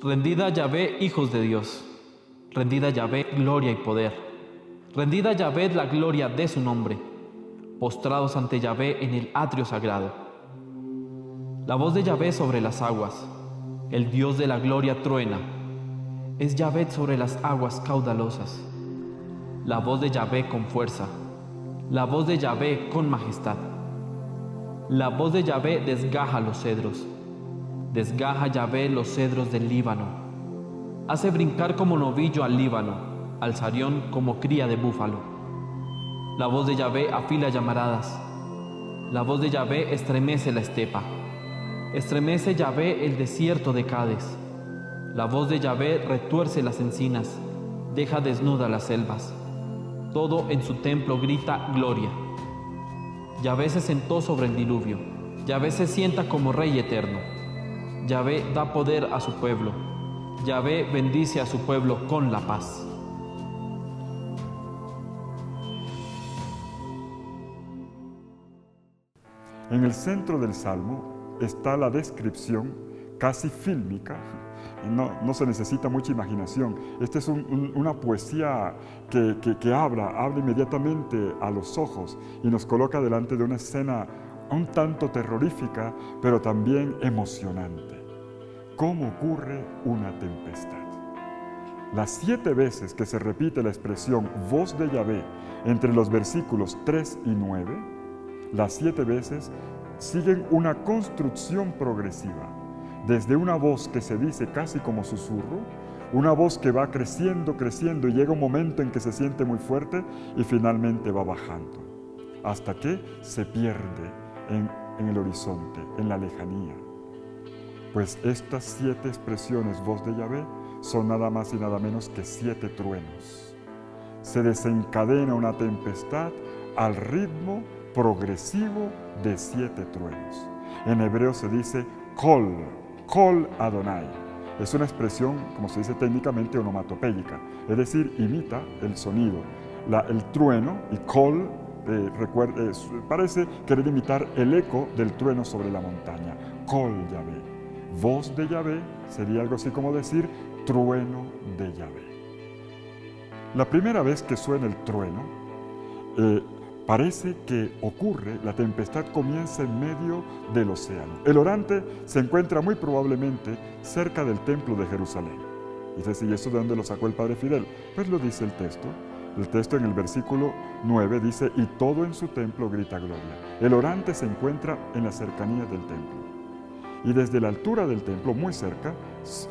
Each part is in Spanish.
Rendid a Yahvé, hijos de Dios. Rendid a Yahvé gloria y poder. Rendid a Yahvé la gloria de su nombre. Postrados ante Yahvé en el atrio sagrado. La voz de Yahvé sobre las aguas. El Dios de la gloria truena. Es Yahvé sobre las aguas caudalosas. La voz de Yahvé con fuerza. La voz de Yahvé con majestad. La voz de Yahvé desgaja los cedros. Desgaja Yahvé los cedros del Líbano. Hace brincar como novillo al Líbano, al Sarión como cría de búfalo. La voz de Yahvé afila llamaradas. La voz de Yahvé estremece la estepa. Estremece Yahvé el desierto de Cades. La voz de Yahvé retuerce las encinas, deja desnuda las selvas. Todo en su templo grita gloria. Yahvé se sentó sobre el diluvio. Yahvé se sienta como Rey eterno. Yahvé da poder a su pueblo. Yahvé bendice a su pueblo con la paz. En el centro del Salmo está la descripción casi fílmica. No se necesita mucha imaginación. Esta es una poesía que habla inmediatamente a los ojos y nos coloca delante de una escena un tanto terrorífica, pero también emocionante. ¿Cómo ocurre una tempestad? Las 7 veces que se repite la expresión voz de Yahvé entre los versículos 3 y 9, las 7 veces siguen una construcción progresiva, desde una voz que se dice casi como susurro, una voz que va creciendo, creciendo y llega un momento en que se siente muy fuerte y finalmente va bajando, hasta que se pierde en el horizonte, en la lejanía. Pues estas 7 expresiones voz de Yahvé son nada más y nada menos que 7 truenos. Se desencadena una tempestad al ritmo progresivo de 7 truenos. En hebreo se dice Kol Adonai. Es una expresión, como se dice técnicamente, onomatopéyica, es decir, imita el sonido. El trueno y Kol parece querer imitar el eco del trueno sobre la montaña. Kol Yahvé. Voz de Yahvé sería algo así como decir trueno de Yahvé. La primera vez que suena el trueno, parece que ocurre, la tempestad comienza en medio del océano. El orante se encuentra muy probablemente cerca del templo de Jerusalén. Y dice, ¿y eso de dónde lo sacó el padre Fidel? Pues lo dice el texto. El texto en el versículo 9 dice, y todo en su templo grita gloria. El orante se encuentra en las cercanías del templo. Y desde la altura del templo, muy cerca,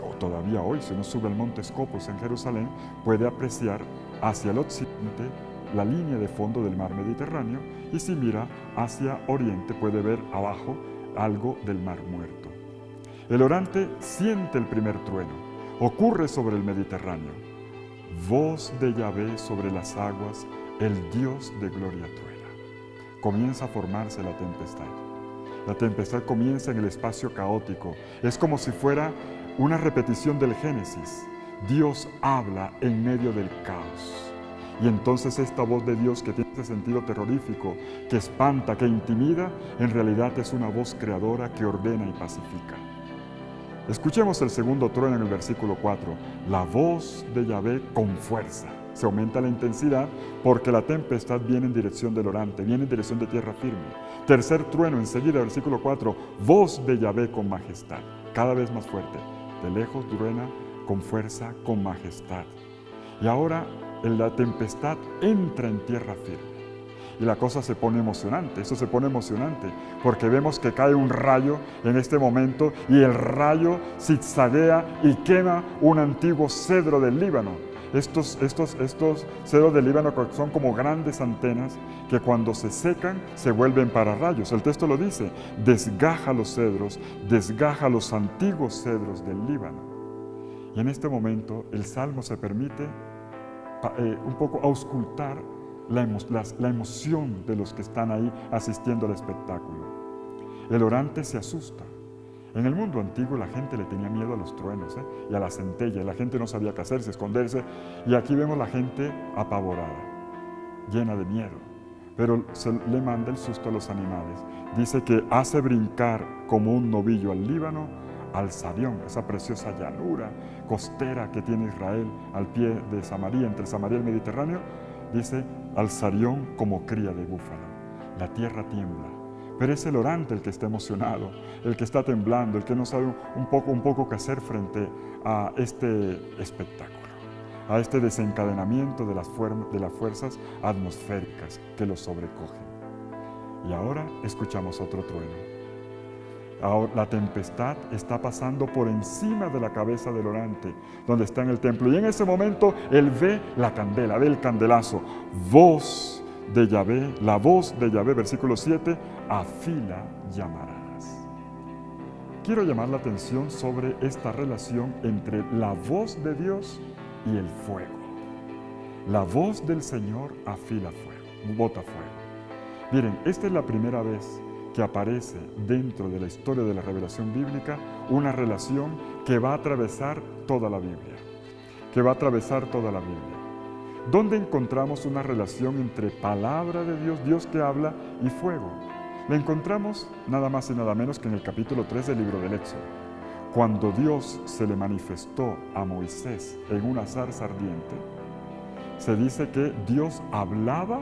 o todavía hoy, si uno sube al monte Scopus en Jerusalén, puede apreciar hacia el occidente la línea de fondo del mar Mediterráneo, y si mira hacia oriente puede ver abajo algo del mar Muerto. El orante siente el primer trueno, ocurre sobre el Mediterráneo. Voz de Yahvé sobre las aguas, el Dios de gloria truena. Comienza a formarse la tempestad. La tempestad comienza en el espacio caótico. Es como si fuera una repetición del Génesis. Dios habla en medio del caos. Y entonces esta voz de Dios que tiene ese sentido terrorífico, que espanta, que intimida, en realidad es una voz creadora que ordena y pacifica. Escuchemos el segundo trueno en el versículo 4. La voz de Yahvé con fuerza. Se aumenta la intensidad porque la tempestad viene en dirección del orante, viene en dirección de tierra firme. Tercer trueno enseguida, versículo 4. Voz de Yahvé con majestad. Cada vez más fuerte. De lejos truena con fuerza, con majestad. Y ahora la tempestad entra en tierra firme. Y la cosa se pone emocionante, eso se pone emocionante, porque vemos que cae un rayo en este momento y el rayo zigzaguea y quema un antiguo cedro del Líbano. Estos cedros del Líbano son como grandes antenas que cuando se secan se vuelven para rayos. El texto lo dice, desgaja los cedros, desgaja los antiguos cedros del Líbano. Y en este momento el Salmo se permite un poco auscultar la emoción de los que están ahí asistiendo al espectáculo. El orante se asusta. En el mundo antiguo la gente le tenía miedo a los truenos y a la centella. La gente no sabía qué hacerse, esconderse. Y aquí vemos la gente apavorada, llena de miedo. Pero se le manda el susto a los animales. Dice que hace brincar como un novillo al Líbano, al Sarión, esa preciosa llanura costera que tiene Israel al pie de Samaria, entre Samaria y el Mediterráneo, dice al Sarión como cría de búfalo. La tierra tiembla, pero es el orante el que está emocionado, el que está temblando, el que no sabe un poco qué hacer frente a este espectáculo, a este desencadenamiento de las fuerzas atmosféricas que lo sobrecogen. Y ahora escuchamos otro trueno. Ahora, la tempestad está pasando por encima de la cabeza del orante, donde está en el templo. Y en ese momento él ve la candela, ve el candelazo. Voz de Yahvé, la voz de Yahvé, versículo 7, afila llamaradas. Quiero llamar la atención sobre esta relación entre la voz de Dios y el fuego. La voz del Señor afila fuego, bota fuego. Miren, esta es la primera vez que aparece dentro de la historia de la revelación bíblica una relación que va a atravesar toda la Biblia. ¿Dónde encontramos una relación entre palabra de Dios, Dios que habla, y fuego? La encontramos nada más y nada menos que en el capítulo 3 del libro del Éxodo. Cuando Dios se le manifestó a Moisés en una zarza ardiente, se dice que Dios hablaba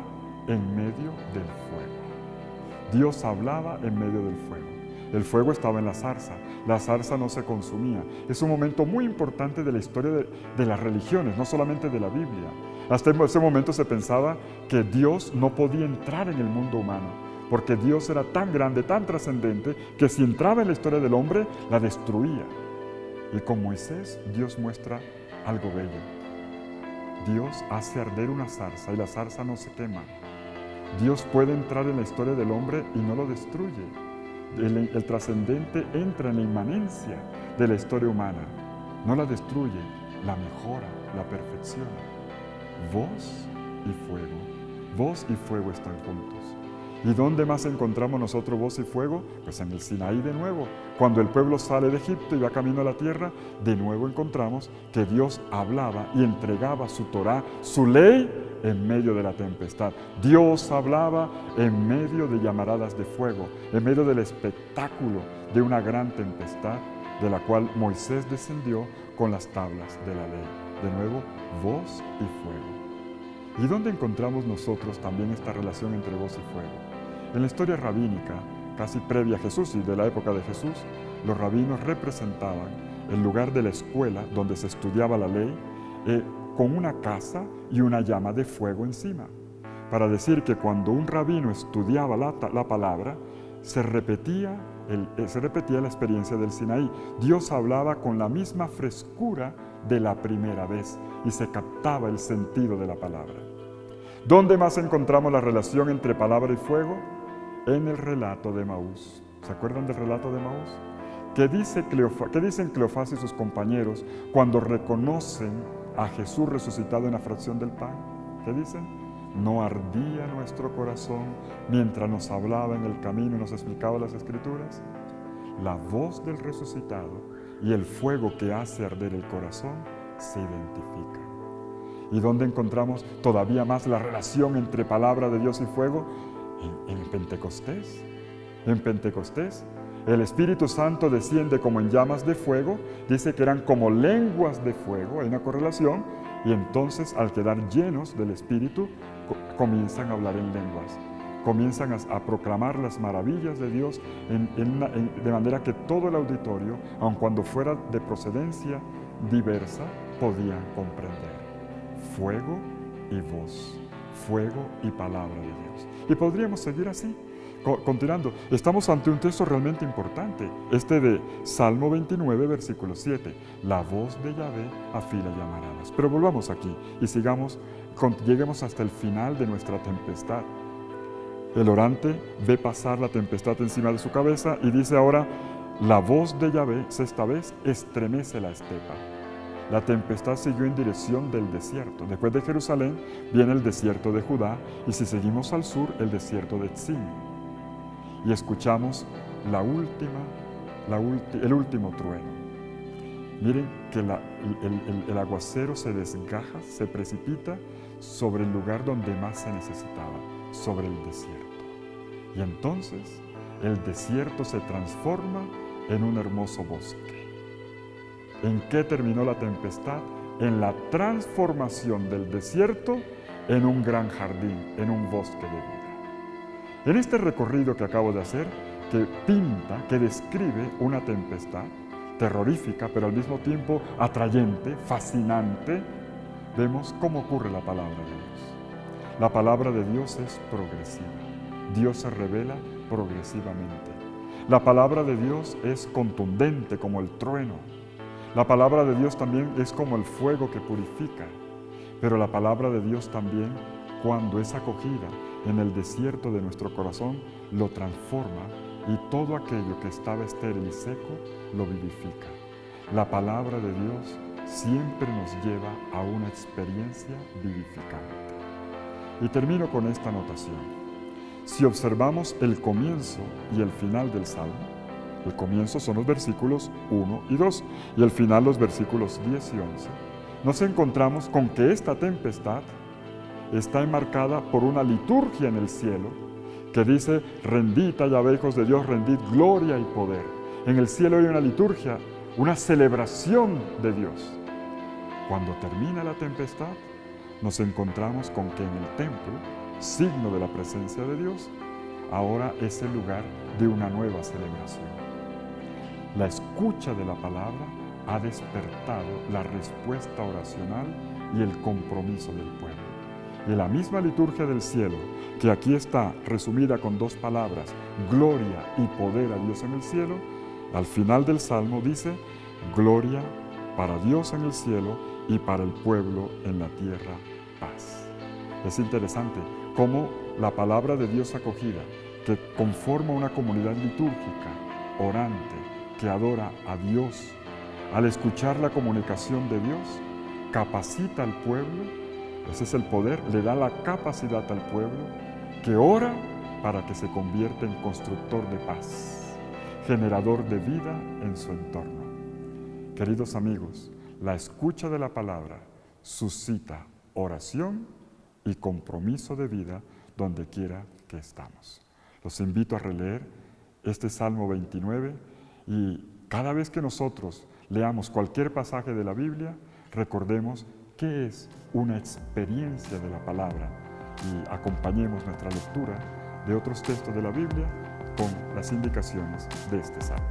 en medio del fuego. Dios hablaba en medio del fuego. El fuego estaba en la zarza no se consumía. Es un momento muy importante de la historia de las religiones, no solamente de la Biblia. Hasta ese momento se pensaba que Dios no podía entrar en el mundo humano, porque Dios era tan grande, tan trascendente, que si entraba en la historia del hombre, la destruía. Y con Moisés, Dios muestra algo bello. Dios hace arder una zarza y la zarza no se quema. Dios puede entrar en la historia del hombre y no lo destruye. El trascendente entra en la inmanencia de la historia humana. No la destruye, la mejora, la perfecciona. Voz y fuego están juntos. ¿Y dónde más encontramos nosotros voz y fuego? Pues en el Sinaí de nuevo. Cuando el pueblo sale de Egipto y va camino a la tierra, de nuevo encontramos que Dios hablaba y entregaba su Torá, su ley, en medio de la tempestad. Dios hablaba en medio de llamaradas de fuego, en medio del espectáculo de una gran tempestad, de la cual Moisés descendió con las tablas de la ley. De nuevo, voz y fuego. ¿Y dónde encontramos nosotros también esta relación entre voz y fuego? En la historia rabínica, casi previa a Jesús y de la época de Jesús, los rabinos representaban el lugar de la escuela donde se estudiaba la ley con una casa y una llama de fuego encima, para decir que cuando un rabino estudiaba la palabra, se repetía la experiencia del Sinaí. Dios hablaba con la misma frescura de la primera vez y se captaba el sentido de la palabra. ¿Dónde más encontramos la relación entre palabra y fuego? En el relato de Emaús. ¿Se acuerdan del relato de Emaús? ¿Qué dicen Cleofás y sus compañeros cuando reconocen a Jesús resucitado en la fracción del pan? ¿Qué dicen? No ardía nuestro corazón mientras nos hablaba en el camino y nos explicaba las Escrituras. La voz del resucitado y el fuego que hace arder el corazón se identifican. ¿Y dónde encontramos todavía más la relación entre palabra de Dios y fuego? En Pentecostés. En Pentecostés, el Espíritu Santo desciende como en llamas de fuego, dice que eran como lenguas de fuego, hay una correlación, y entonces al quedar llenos del Espíritu, comienzan a hablar en lenguas, comienzan a proclamar las maravillas de Dios de manera que todo el auditorio, aun cuando fuera de procedencia diversa, podían comprender. Fuego y voz, fuego y palabra de Dios. Y podríamos seguir así. Continuando, estamos ante un texto realmente importante, este de Salmo 29, versículo 7. La voz de Yahvé afila llamaradas. Pero volvamos aquí y lleguemos hasta el final de nuestra tempestad. El orante ve pasar la tempestad encima de su cabeza y dice ahora, la voz de Yahvé, esta vez, estremece la estepa. La tempestad siguió en dirección del desierto. Después de Jerusalén viene el desierto de Judá y si seguimos al sur, el desierto de Tzim. Y escuchamos el último trueno. Miren que el aguacero se desgaja, se precipita sobre el lugar donde más se necesitaba, sobre el desierto. Y entonces el desierto se transforma en un hermoso bosque. ¿En qué terminó la tempestad? En la transformación del desierto en un gran jardín, en un bosque de vida. En este recorrido que acabo de hacer, que pinta, que describe una tempestad terrorífica, pero al mismo tiempo atrayente, fascinante, vemos cómo ocurre la palabra de Dios. La palabra de Dios es progresiva. Dios se revela progresivamente. La palabra de Dios es contundente como el trueno. La palabra de Dios también es como el fuego que purifica. Pero la palabra de Dios también, cuando es acogida en el desierto de nuestro corazón, lo transforma y todo aquello que estaba estéril y seco lo vivifica. La palabra de Dios siempre nos lleva a una experiencia vivificante. Y termino con esta anotación. Si observamos el comienzo y el final del Salmo, el comienzo son los versículos 1 y 2 y el final los versículos 10 y 11, nos encontramos con que esta tempestad está enmarcada por una liturgia en el cielo que dice: rendid a Yahvé, hijos de Dios, rendid gloria y poder. En el cielo hay una liturgia, una celebración de Dios. Cuando termina la tempestad, nos encontramos con que en el templo, signo de la presencia de Dios, ahora es el lugar de una nueva celebración. La escucha de la palabra ha despertado la respuesta oracional y el compromiso del pueblo. Y la misma liturgia del cielo, que aquí está resumida con dos palabras, gloria y poder a Dios en el cielo, al final del Salmo dice: gloria para Dios en el cielo y para el pueblo en la tierra, paz. Es interesante cómo la palabra de Dios acogida, que conforma una comunidad litúrgica, orante, que adora a Dios, al escuchar la comunicación de Dios, capacita al pueblo. Ese es el poder, le da la capacidad al pueblo que ora para que se convierta en constructor de paz, generador de vida en su entorno. Queridos amigos, la escucha de la palabra suscita oración y compromiso de vida donde quiera que estamos. Los invito a releer este Salmo 29 y cada vez que nosotros leamos cualquier pasaje de la Biblia, recordemos qué es una experiencia de la palabra y acompañemos nuestra lectura de otros textos de la Biblia con las indicaciones de este Salmo.